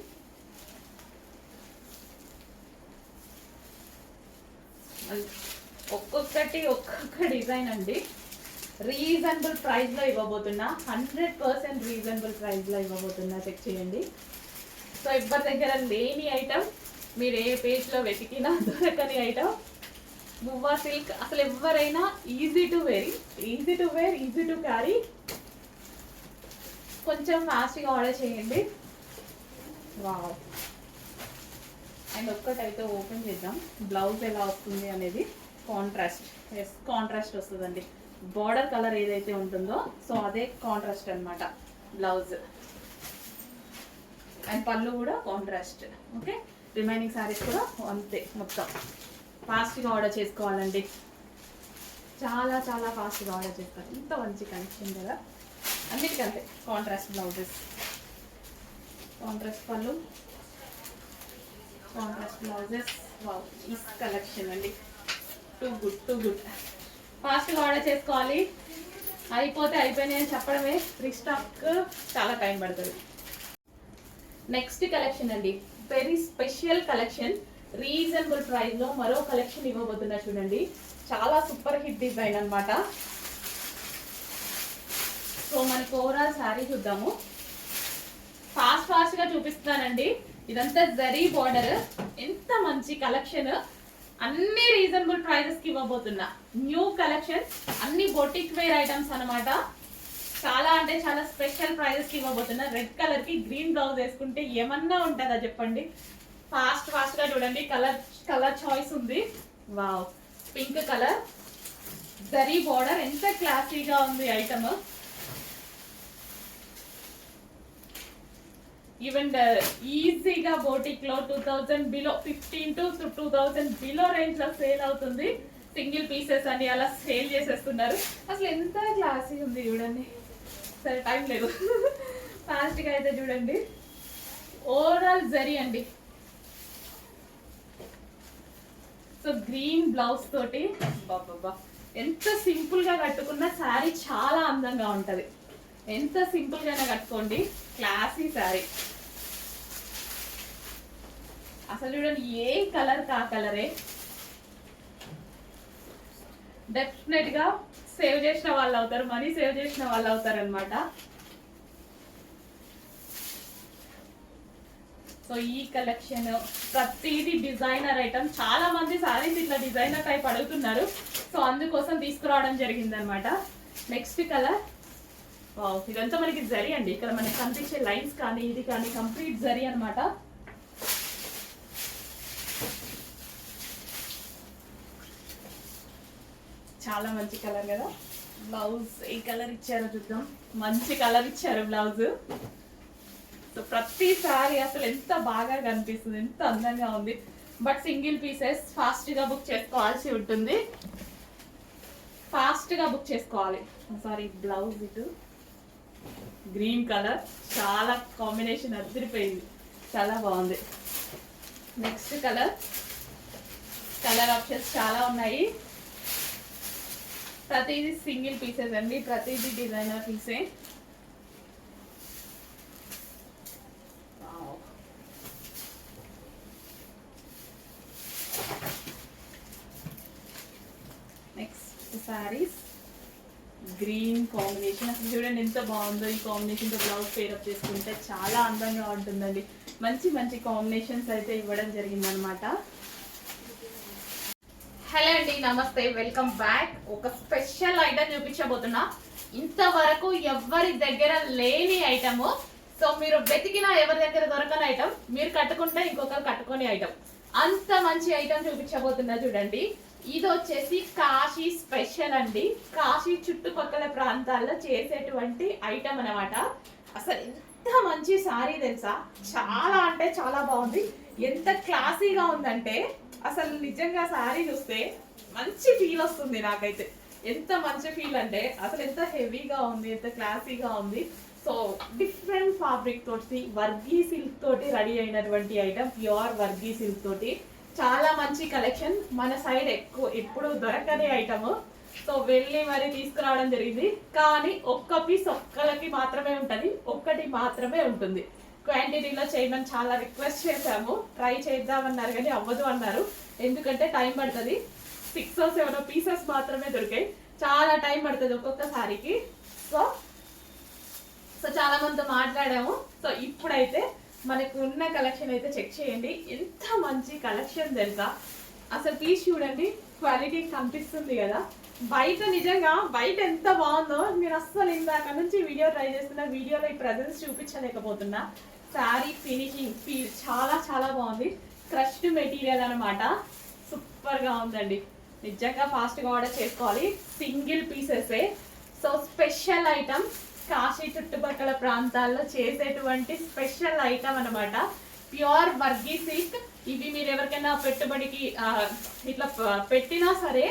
ఒక్కొక్క డిజైన్ అండి. రీజనబుల్ ప్రైస్లో ఇవ్వబోతున్నా, 100% రీజనబుల్ ప్రైస్లో ఇవ్వబోతున్నా. చెక్ చేయండి. సో ఎవరి దగ్గర లేని ఐటమ్, మీరు ఏ పేజ్లో వెతికినా దొరకని ఐటమ్ మువ్వా సిల్క్. అసలు ఎవరైనా easy to wear, easy to carry. కొంచెం ఫాస్ట్గా ఆర్డర్ చేయండి. వావ్. అండ్ ఒక్కటైతే ఓపెన్ చేద్దాం, బ్లౌజ్ ఎలా వస్తుంది అనేది. కాంట్రాస్ట్, కాంట్రాస్ట్ వస్తుందండి. బార్డర్ కలర్ ఏదైతే ఉంటుందో సో అదే కాంట్రాస్ట్ అనమాట బ్లౌజ్. అండ్ పళ్ళు కూడా కాంట్రాస్ట్. ఓకే, రిమైనింగ్ శారీస్ కూడా అంతే. మొత్తం ఫాస్ట్గా ఆర్డర్ చేసుకోవాలండి, చాలా చాలా ఫాస్ట్గా ఆర్డర్ చేస్తారు. ఇంత మంచి కలెక్షన్ కదా. అన్నిటికంటే కాంట్రాస్ట్ బ్లౌజెస్, కాంట్రాస్ట్ పళ్ళు, కాంట్రాస్ట్ బ్లౌజెస్. వావ్, ఈ కలెక్షన్ అండి. Too good. ఫాస్ట్గా ఆర్డర్ చేసుకోవాలి. అయిపోతే అయిపోయినాయి అని చెప్పడమే, రీస్టాక్ చాలా టైం పడుతుంది. నెక్స్ట్ కలెక్షన్ అండి, very special collection. Reasonable price లో మరో కలెక్షన్ ఇవ్వబోతున్నా చూడండి. చాలా సూపర్ హిట్ డిజైన్ అనమాట. సో మనకి ఓవరాల్ శారీ చూద్దాము. ఫాస్ట్ గా చూపిస్తున్నానండి. ఇదంతా జరీ బార్డర్. ఎంత మంచి కలెక్షన్, అన్ని రీజనబుల్ ప్రైజెస్ కి ఇవ్వబోతున్నా. న్యూ కలెక్షన్, అన్ని బొటిక్ వేర్ ఐటమ్స్ అనమాట. చాలా అంటే చాలా స్పెషల్ ప్రైజెస్ కి ఇవ్వబోతున్నా. రెడ్ కలర్ కి గ్రీన్ బ్లౌజ్ వేసుకుంటే ఏమన్నా ఉంటుందా చెప్పండి. ఫాస్ట్ గా చూడండి. కలర్ చాయిస్ ఉంది. Wow, pink colour, zari border. ఎంత క్లాసీగా ఉంది ఐటమ్. ఈవెన్ ఈజీగా బోటిక్ లో 2000 బిలో, 15 to 2000 బిలో రేంజ్ లో సేల్ అవుతుంది. సింగిల్ పీసెస్ అని అలా సేల్ చేసేస్తున్నారు. అసలు ఎంత క్లాసీ ఉంది చూడండి. సరే టైం లేదు, ఫాస్ట్గా అయితే చూడండి. ఓవరాల్ జరీ అండి. సో గ్రీన్ బ్లౌజ్ తోటి బాబా, ఎంత సింపుల్ గా కట్టుకున్న శారీ చాలా అందంగా ఉంటది. ఎంత సింపుల్ గానే కట్టుకోండి, క్లాసీ శారీ. అసలు చూడండి, ఏ కలర్ కా కలరే. డెఫినెట్ గా సేవ్ చేసిన వాళ్ళు అవుతారు, మనీ సేవ్ చేసిన వాళ్ళు అవుతారు అనమాట. సో ఈ కలెక్షన్ ప్రతిదీ డిజైనర్ ఐటమ్. చాలా మంది సారీస్ ఇట్లా డిజైనర్ టైప్ అడుగుతున్నారు. సో అందుకోసం తీసుకురావడం జరిగింది అనమాట. నెక్స్ట్ కలర్, ఇదంతా మనకి జరీ అండి. ఇక్కడ మనకి కనిపించే లైన్స్ కానీ ఇది కానీ కంప్లీట్ జరీ అనమాట. చాలా మంచి కలర్ కదా. బ్లౌజ్ ఏ కలర్ ఇచ్చారో చూద్దాం. మంచి కలర్ ఇచ్చారు బ్లౌజ్. సో ప్రతిసారి అసలు ఎంత బాగా కనిపిస్తుంది, ఎంత అందంగా ఉంది. బట్ సింగిల్ పీసెస్, ఫాస్ట్గా బుక్ చేసుకోవాల్సి ఉంటుంది. ఫాస్ట్గా బుక్ చేసుకోవాలి. సారీ, బ్లౌజ్ ఇటు గ్రీన్ కలర్, చాలా కాంబినేషన్ అదిరిపోయింది, చాలా బాగుంది. నెక్స్ట్ కలర్ ఆప్షన్స్ చాలా ఉన్నాయి. ప్రతిదీ సింగిల్ పీసెస్ అండి, ప్రతిదీ డిజైనర్ పీసే. Next saris green combination. అసలు చూడండి ఎంత బాగుందో. ఈ కాంబినేషన్తో బ్లౌజ్ పేరప్ చేసుకుంటే చాలా అందంగా ఉంటుందండి. మంచి మంచి కాంబినేషన్స్ అయితే ఇవ్వడం జరిగిందనమాట. హలో అండి, నమస్తే, వెల్కమ్ బ్యాక్. ఒక స్పెషల్ ఐటమ్ చూపించబోతున్నా. ఇంతవరకు ఎవరి దగ్గర లేని ఐటమ్. సో మీరు వెతికినా ఎవరి దగ్గర దొరకని ఐటమ్, మీరు కట్టుకుంటే ఇంకొకరు కట్టుకొని ఐటమ్. అంత మంచి ఐటమ్ చూపించబోతున్నా చూడండి. ఇది వచ్చేసి కాశీ స్పెషల్ అండి. కాశీ చుట్టుపక్కల ప్రాంతాల్లో చేసేటువంటి ఐటమ్ అనమాట. అసలు ఎంత మంచి సారీ తెలుసా, చాలా అంటే చాలా బాగుంది. ఎంత క్లాసీగా ఉందంటే అసలు నిజంగా సారీ చూస్తే మంచి ఫీల్ వస్తుంది నాకైతే. ఎంత మంచి ఫీల్ అంటే అసలు ఎంత హెవీగా ఉంది, ఎంత క్లాసీగా ఉంది. సో డిఫరెంట్ ఫ్యాబ్రిక్ తోటి, వర్గీ సిల్క్ తోటి రెడీ అయినటువంటి ఐటమ్, ప్యూర్ వర్గీ సిల్క్ తోటి. చాలా మంచి కలెక్షన్. మన సైడ్ ఎప్పుడు దొరకని ఐటమ్. సో వెళ్ళి మరి తీసుకురావడం జరిగింది. కానీ ఒక్క పీస్ ఒక్కరికి మాత్రమే ఉంటుంది, ఒక్కటి మాత్రమే ఉంటుంది. క్వాంటిటీలో చేయమని చాలా రిక్వెస్ట్ చేశాము, ట్రై చేద్దామన్నారు కానీ అవ్వదు అన్నారు. ఎందుకంటే టైం పడుతుంది, 6 or 7 పీసెస్ మాత్రమే దొరికాయి, చాలా టైం పడుతుంది ఒక్కొక్క సారీకి. సో చాలా మందితో మాట్లాడాము. సో ఇప్పుడైతే మనకు ఉన్న కలెక్షన్ అయితే చెక్ చేయండి. ఎంత మంచి కలెక్షన్ తెలుసా, అసలు పీస్ చూడండి, క్వాలిటీ కనిపిస్తుంది కదా. బయట నిజంగా బయట ఎంత బాగుందో, మీరు అస్సలు ఇందాక నుంచి వీడియో ట్రై చేస్తున్న, వీడియోలో ఈ ప్రజెన్స్ చూపించలేకపోతున్నా. శారీ ఫినిషింగ్ ఫీల్ చాలా చాలా బాగుంది. క్రష్డ్ మెటీరియల్ అనమాట, సూపర్గా ఉందండి. నిజంగా ఫాస్ట్గా ఆర్డర్ చేసుకోవాలి, సింగిల్ పీసెసే. సో స్పెషల్ ఐటమ్, కాశీ చుట్టుపక్కల ప్రాంతాల్లో చేసేటువంటి స్పెషల్ ఐటమ్ అనమాట. ప్యూర్ వర్గీ సిల్క్. ఇవి మీరు ఎవరికైనా పెట్టుబడికి ఇట్లా పెట్టినా సరే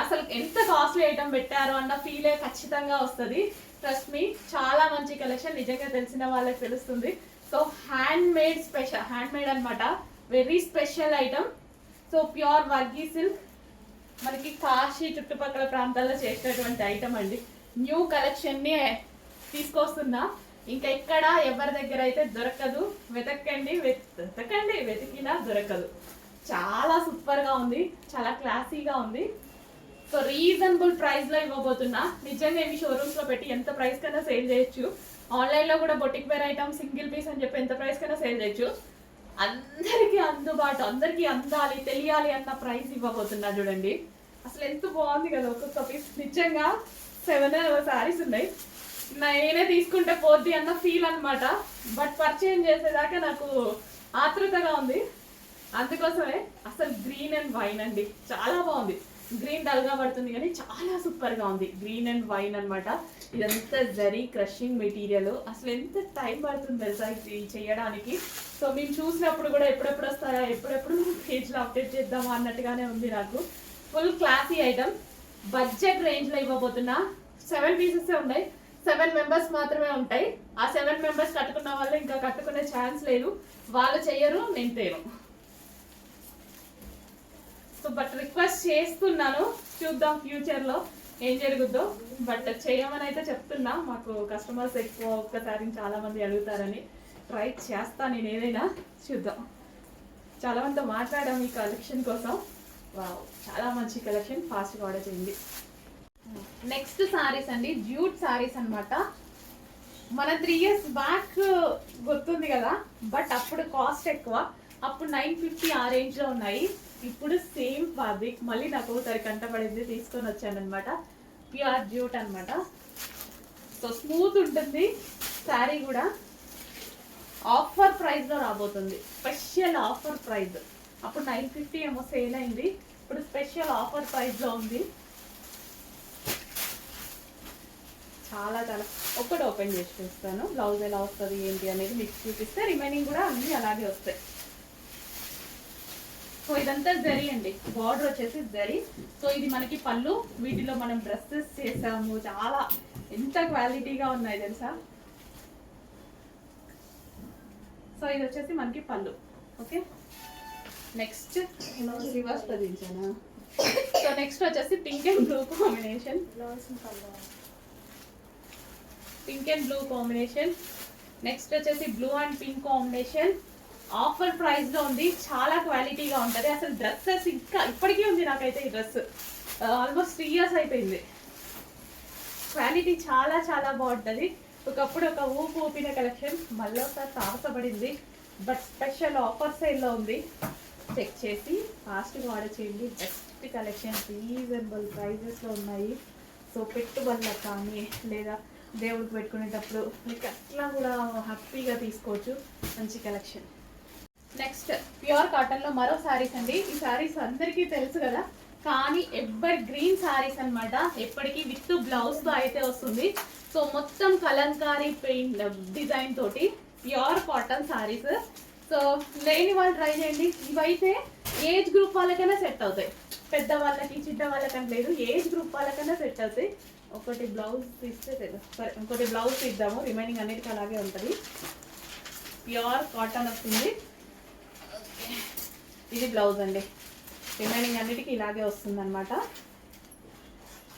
అసలు ఎంత కాస్ట్లీ ఐటమ్ పెట్టారు అన్న ఫీలే ఖచ్చితంగా వస్తుంది. ట్రస్ట్ మీ, చాలా మంచి కలెక్షన్, నిజంగా తెలిసిన వాళ్ళకి తెలుస్తుంది. So handmade, special handmade అనమాట, very special item. So pure వర్గీ సిల్క్, మనకి కాశీ చుట్టుపక్కల ప్రాంతాల్లో చేసేటువంటి ఐటమ్ అండి. న్యూ కలెక్షన్ని తీసుకొస్తున్నా, ఇంకా ఎక్కడ ఎవరి దగ్గర అయితే దొరకదు. వెతకండి, వెతికినా దొరకదు. చాలా సూపర్గా ఉంది, చాలా క్లాసీగా ఉంది. సో రీజనబుల్ ప్రైస్లో ఇవ్వబోతున్నా. నిజంగా ఇవి షోరూమ్స్లో పెట్టి ఎంత ప్రైస్ కన్నా సేల్ చేయొచ్చు. ఆన్లైన్లో కూడా boutique wear item single piece అని చెప్పి ఎంత ప్రైస్ కన్నా సేల్ చేయొచ్చు. అందరికీ అందుబాటు, అందరికీ అందాలి, తెలియాలి అన్న ప్రైస్ ఇవ్వబోతున్నా. చూడండి అసలు ఎంత బాగుంది కదా ఒక్కొక్క పీస్. నిజంగా 7 సారీస్ ఉన్నాయి, నేనే తీసుకుంటే పోద్ది అన్న ఫీల్ అనమాట. బట్ పర్చేజ్ చేసేదాకా నాకు ఆతృతగా ఉంది, అందుకోసమే. అసలు గ్రీన్ అండ్ వైన్ అండి, చాలా బాగుంది. గ్రీన్ డల్గా పడుతుంది కానీ చాలా సూపర్గా ఉంది. గ్రీన్ అండ్ వైన్ అనమాట. ఇదంతా జరీ క్రషింగ్ మెటీరియల్. అసలు ఎంత టైం పడుతుంది తెలుసా ఇది చేయడానికి. సో మేము చూసినప్పుడు కూడా ఎప్పుడెప్పుడు వస్తాయా, ఎప్పుడెప్పుడు పేజ్లో అప్డేట్ చేద్దామా అన్నట్టుగానే ఉంది నాకు. ఫుల్ క్లాసీ ఐటమ్, బడ్జెట్ రేంజ్లో ఇవ్వబోతున్నా. 7 పీసెస్ ఉన్నాయి, 7 మెంబర్స్ మాత్రమే ఉంటాయి. ఆ 7 మెంబర్స్ కట్టుకున్న వాళ్ళు ఇంకా కట్టుకునే ఛాన్స్ లేదు, వాళ్ళు చెయ్యరు, నేను తేను. సో బట్ రిక్వెస్ట్ చేస్తున్నాను, చూద్దాం ఫ్యూచర్లో ఏం జరుగుద్దో. బట్ చేయమని అయితే చెప్తున్నా, మాకు కస్టమర్స్ ఎక్కువ ఒక్కసారి చాలా మంది అడుగుతారని. ట్రై చేస్తా నేను ఏదైనా, చూద్దాం. చాలా మందితో మాట్లాడాం ఈ కలెక్షన్ కోసం. వావ్, చాలా మంచి కలెక్షన్, ఫాస్ట్గా ఆర్డర్ చేయండి. నెక్స్ట్ సారీస్ అండి, జ్యూట్ సారీస్ అనమాట. మన 3 years బ్యాక్ గుర్తుంది కదా, బట్ అప్పుడు కాస్ట్ ఎక్కువ, అప్పుడు 950 ఆ రేంజ్లో ఉన్నాయి. ఇప్పుడు సేమ్ ఫ్యాబ్రిక్ మళ్ళీ నాకు ఒకసారి కంటపడింది, తీసుకొని వచ్చాను అనమాట. ప్యూర్ జ్యూట్ అనమాట. సో స్మూత్ ఉంటుంది శారీ కూడా. ఆఫర్ ప్రైస్లో రాబోతుంది, స్పెషల్ ఆఫర్ ప్రైస్. అప్పుడు 950 ఏమో సేల్ అయింది, ఇప్పుడు స్పెషల్ ఆఫర్ ప్రైస్లో ఉంది. చాలా చాలా ఒక్కటి ఓపెన్ చేసి చూస్తాను, బ్లౌజ్ ఎలా వస్తుంది ఏంటి అనేది మీకు చూపిస్తే, రిమైనింగ్ కూడా అన్నీ అలాగే వస్తాయి. సో ఇదంతా జరీ అండి, బార్డర్ వచ్చేసి జరీ. సో ఇది మనకి పళ్ళు, వీటిలో మనం డ్రెస్సెస్ చేసాము, చాలా ఎంత క్వాలిటీగా ఉన్నాయి తెలుసా. సో ఇది వచ్చేసి మనకి పళ్ళు. ఓకే, నెక్స్ట్ రివర్స్ పదించానా. సో నెక్స్ట్ వచ్చేసి pink and blue combination, pink and blue combination. Next వచ్చేసి blue and pink combination. Offer ప్రైస్లో ఉంది, చాలా క్వాలిటీగా ఉంటుంది. అసలు డ్రెస్సెస్ ఇంకా ఇప్పటికీ ఉంది నాకైతే ఈ డ్రెస్, ఆల్మోస్ట్ 3 years అయిపోయింది. క్వాలిటీ చాలా చాలా బాగుంటుంది. ఒకప్పుడు ఒక ఊపిన కలెక్షన్ మళ్ళీ ఒకసారి తారసపడింది, బట్ స్పెషల్ ఆఫర్ సేల్లో ఉంది. చెక్ చేసి ఫాస్ట్గా ఆర్డర్ చేయండి. బెస్ట్ కలెక్షన్, రీజనబుల్ ప్రైజెస్లో ఉన్నాయి. సో పెట్టుబడులకు కానీ లేదా దేవుడికి పెట్టుకునేటప్పుడు మీకు అట్లా కూడా హ్యాపీగా తీసుకోవచ్చు, మంచి కలెక్షన్. నెక్స్ట్ ప్యూర్ కాటన్లో మరో శారీస్ అండి. ఈ శారీస్ అందరికీ తెలుసు కదా, కానీ ఎవర్ గ్రీన్ శారీస్ అనమాట. ఎప్పటికీ విత్ బ్లౌజ్తో అయితే వస్తుంది. సో మొత్తం కలంకారీ పెయింట్ డిజైన్ తోటి ప్యూర్ కాటన్ శారీస్. సో లేని వాళ్ళు ట్రై చేయండి. ఇవైతే ఏజ్ గ్రూప్ వాళ్ళకైనా సెట్ అవుతాయి, పెద్ద వాళ్ళకి చిన్న వాళ్ళకని లేదు, ఏజ్ గ్రూప్ వాళ్ళకైనా సెట్ అవుతాయి. ఒకటి బ్లౌజ్ తీస్తే సరే, ఇంకోటి బ్లౌజ్ తీద్దాము, రిమైనింగ్ అన్నిటికీ అలాగే ఉంటుంది. ప్యూర్ కాటన్ వస్తుంది. ఇది బ్లౌజ్ అండి, రిమైనింగ్ అన్నిటికీ ఇలాగే వస్తుంది అనమాట.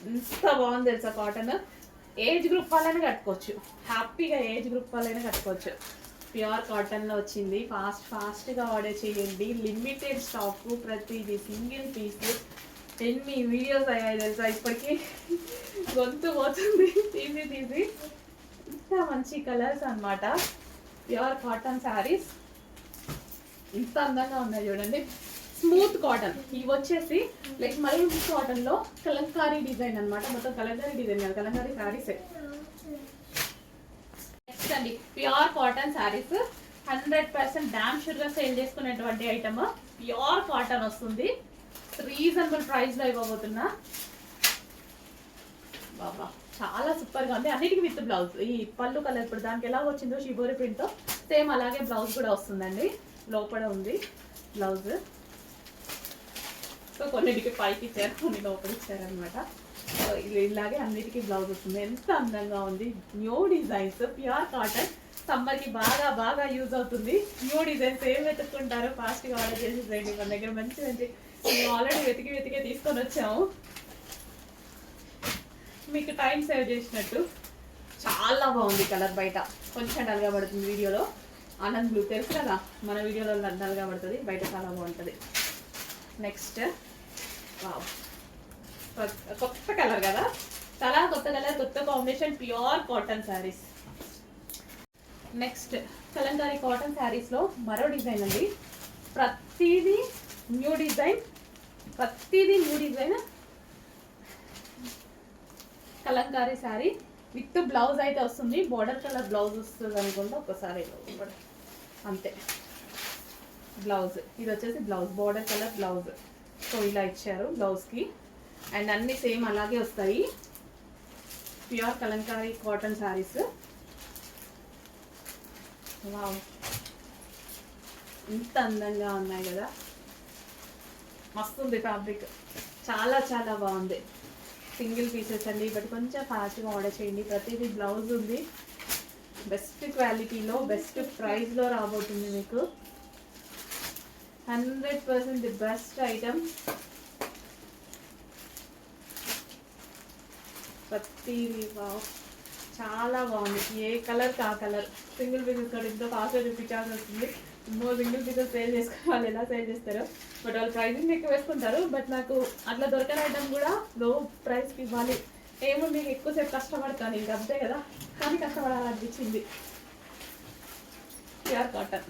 ఎంత బాగుంది తెలుసా కాటన్. ఏజ్ గ్రూప్ వాళ్ళైనా కట్టుకోవచ్చు, హ్యాపీగా ఏజ్ గ్రూప్ వాళ్ళైనా కట్టుకోవచ్చు. ప్యూర్ కాటన్లో వచ్చింది. ఫాస్ట్గా ఆర్డర్ చేయండి. లిమిటెడ్ స్టాక్, ప్రతిదీ సింగిల్ పీస్. ఎన్ని వీడియోస్ అయ్యాయి తెలుసా ఇప్పటికీ, గొంతు పోతుంది తీసి. ఇంత మంచి కలర్స్ అన్నమాట. ప్యూర్ కాటన్ శారీస్ ఇంత అందంగా ఉన్నాయి చూడండి. Smooth cotton. ఇవి వచ్చేసి లైక్ మరీ కాటన్ లో కలంకారీ డిజైన్ అన్నమాట. మొత్తం కలంకారీ డిజైన్ కాదు, కలంకారీ శారీస్. నెక్స్ట్ అండి pure cotton saris. 100% damn sure గా సేల్ చేసుకునేటువంటి ఐటమ్. ప్యూర్ కాటన్ వస్తుంది. రీజనబుల్ ప్రైస్ లో ఇవ్వబోతున్నా. బాబా చాలా సూపర్ గా ఉంది. అన్నిటికీ విత్ బ్లౌజ్. ఈ పళ్ళు కలర్ ఇప్పుడు దానికి ఎలా వచ్చిందో షిబోరి ప్రింట్ తో సేమ్ అలాగే బ్లౌజ్ కూడా వస్తుందండి. లోపల ఉంది బ్లౌజ్. సో కొన్నిటికి పైకి ఇచ్చారు, కొన్ని లోపల ఇచ్చారనమాట. సో ఇది ఇలాగే అన్నిటికీ బ్లౌజ్ వస్తుంది. ఎంత అందంగా ఉంది. New designs, pure cotton. సమ్మర్కి బాగా యూజ్ అవుతుంది. న్యూ డిజైన్స్ ఏం వెతుక్కుంటారో ఫాస్ట్గా ఆర్డర్ చేసేసేయండి. మన దగ్గర మంచి మేము ఆల్రెడీ వెతికి తీసుకొని వచ్చాము. మీకు టైం సేవ్ చేసినట్టు. చాలా బాగుంది కలర్. బయట కొంచెం డల్గా పడుతుంది వీడియోలో. ఆనంద్ బ్లూ తెలుసు కదా, మన వీడియోలో డల్గా పడుతుంది, బయట చాలా బాగుంటుంది. నెక్స్ట్ కొత్త కలర్ కదా, చాలా కొత్త కలర్, కొత్త combination. Pure cotton saris. Next Kalamkari cotton శారీస్లో మరో డిజైన్ అండి. ప్రతిదీ new design. Kalamkari sari with blouse అయితే వస్తుంది. బోర్డర్ కలర్ బ్లౌజ్ వస్తుంది అనుకుంటా. ఒకసారి అంతే బ్లౌజ్. ఇది వచ్చేసి blouse, border colour blouse. So ఇలా ఇచ్చారు బ్లౌజ్కి. అండ్ అన్నీ సేమ్ అలాగే వస్తాయి. Pure Kalamkari cotton saris. Wow ఇంత అందంగా ఉన్నాయి కదా, మస్తుంది ఫ్యాబ్రిక్. చాలా బాగుంది. సింగిల్ పీసెస్ అండి, బట్ కొంచెం ఫాస్ట్గా ఆర్డర్ చేయండి. ప్రతిదీ బ్లౌజ్ ఉంది. బెస్ట్ క్వాలిటీలో, బెస్ట్ ప్రైస్లో రాబోతుంది మీకు. 100% ది బెస్ట్ ఐటమ్. ప్రతిదీ చాలా బాగుంది. ఏ కలర్ కా కలర్. సింగిల్ పీసెస్ కూడా ఇంట్లో ఫాస్ట్గా చూపించాల్సి వస్తుంది. సింగిల్ పీసెస్ సేల్ చేసుకుని వాళ్ళు ఎలా సేల్ చేస్తారో, బట్ వాళ్ళు ప్రైజింగ్ ఎక్కువ వేసుకుంటారు. బట్ నాకు అట్లా దొరకని ఐటమ్ కూడా లో ప్రైస్కి ఇవ్వాలి. ఏముంది ఎక్కువసేపు కష్టపడతాను, ఇంకా అంతే కదా, కానీ కష్టపడాలనిపించింది. Pure cotton.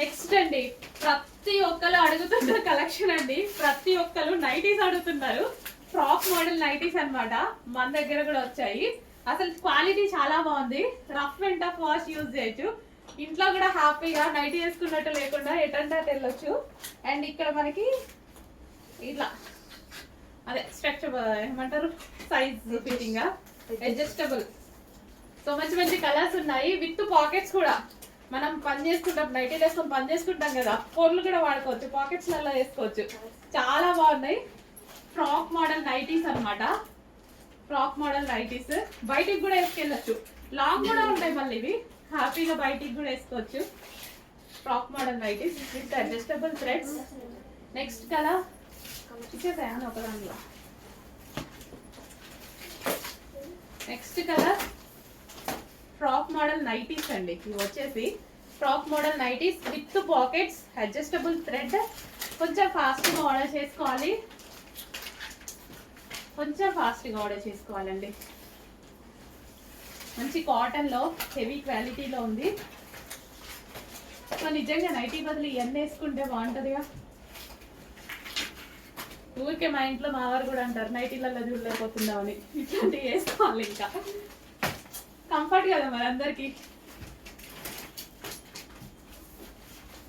నెక్స్ట్ అండి ప్రతి ఒక్కరు అడుగుతున్న కలెక్షన్ అండి. ప్రతి ఒక్కరు నైటీస్ అడుగుతున్నారు. ఫ్రాక్ మోడల్ నైటీస్ అన్నమాట. మన దగ్గర కూడా వచ్చాయి. అసలు క్వాలిటీ చాలా బాగుంది. Rough and tough wash use చేయొచ్చు. ఇంట్లో కూడా హ్యాపీగా నైటీ వేసుకున్నట్టు లేకుండా ఎటంటే అటు వెళ్ళొచ్చు. అండ్ ఇక్కడ మనకి ఇలా అదే స్ట్రక్చర్ ఏమంటారు, సైజ్ ఫిట్టింగ్, అడ్జస్టబుల్. సో మంచి కలర్స్ ఉన్నాయి. విత్ పాకెట్స్ కూడా. మనం పని చేసుకుంటాం, నైటీ వేసుకొని పని చేసుకుంటాం కదా, ఫోన్లు కూడా వాడుకోవచ్చు, పాకెట్స్లలో వేసుకోవచ్చు. చాలా బాగున్నాయి. ఫ్రాక్ మోడల్ నైటీస్ అన్నమాట. ఫ్రాక్ మోడల్ నైటీస్ బయటికి కూడా వేసుకెళ్ళచ్చు. లాంగ్ కూడా ఉంటాయి మళ్ళీ ఇవి. హ్యాపీగా బయటికి కూడా వేసుకోవచ్చు. Frock model nighties with adjustable threads. Next colour ఇచ్చేసాను ఒక దాంట్లో. Next colour frock model nighties అండి. ఇవి వచ్చేసి frock model nighties with pockets, adjustable thread. కొంచెం ఫాస్ట్గా ఆర్డర్ చేసుకోవాలి. అండి. మంచి కాటన్లో హెవీ క్వాలిటీలో ఉంది. సో నిజంగా నైటీ బదులు ఇవన్నీ వేసుకుంటే బాగుంటుందిగా. ఊరికే మా ఇంట్లో మా వారు కూడా అంటారు నైటీలలో చూడలేకపోతున్నామని. ఇట్లాంటివి వేసుకోవాలి, ఇంకా కంఫర్ట్ కదా మరి అందరికి.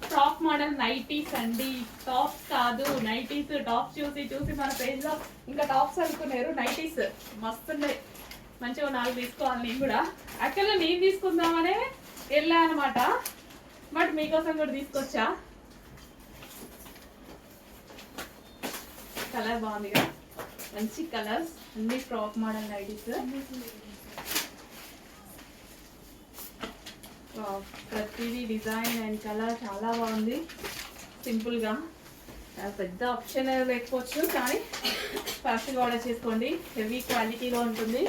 ఫ్రాక్ మోడల్ నైటీస్ అండి. టాప్స్ కాదు, నైటీస్. టాప్స్ చూసి మన పేజ్ లో ఇంకా టాప్స్ అనుకున్నారు. నైటీస్ మస్తున్నాయి. మంచిగా 4 తీసుకోవాలి. నేను కూడా యాక్చువల్గా నేను తీసుకుందామనే వెళ్ళా అనమాట, బట్ మీకోసం కూడా తీసుకొచ్చా. కలర్ బాగుంది కదా, మంచి కలర్స్ అన్ని. Frock model nighties. ప్రతిదీ డిజైన్ అండ్ కలర్ చాలా బాగుంది. సింపుల్గా పెద్ద ఆప్షన్ లేకపోవచ్చు, కానీ ఫాస్ట్గా ఆర్డర్ చేసుకోండి. హెవీ క్వాలిటీలో ఉంటుంది.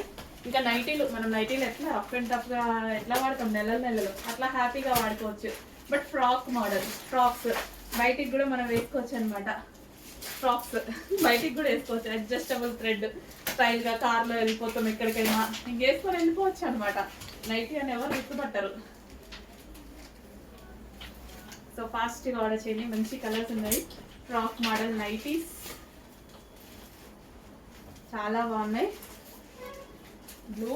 ఇంకా నైటీలు, మనం నైటీలు ఎట్లా రఫ్ అండ్ టఫ్గా ఎట్లా వాడతాం నెలలు అట్లా హ్యాపీగా వాడుకోవచ్చు. బట్ ఫ్రాక్ మోడల్, ఫ్రాక్స్ బయటికి కూడా మనం వేసుకోవచ్చు అనమాట. ఫ్రాక్స్ బయటికి కూడా వేసుకోవచ్చు. అడ్జస్టబుల్ థ్రెడ్ స్టైల్గా కార్లో వెళ్ళిపోతాం ఎక్కడికైనా ఇంకేసుకొని వెళ్ళిపోవచ్చు అనమాట. నైటీ అని ఎవరు గుర్తుపట్టరు. సో ఫాస్ట్గా ఆర్డర్ చేయండి. మంచి కలర్స్ ఉన్నాయి. ఫ్రాక్ మోడల్ నైటీస్ చాలా బాగున్నాయి. బ్లూ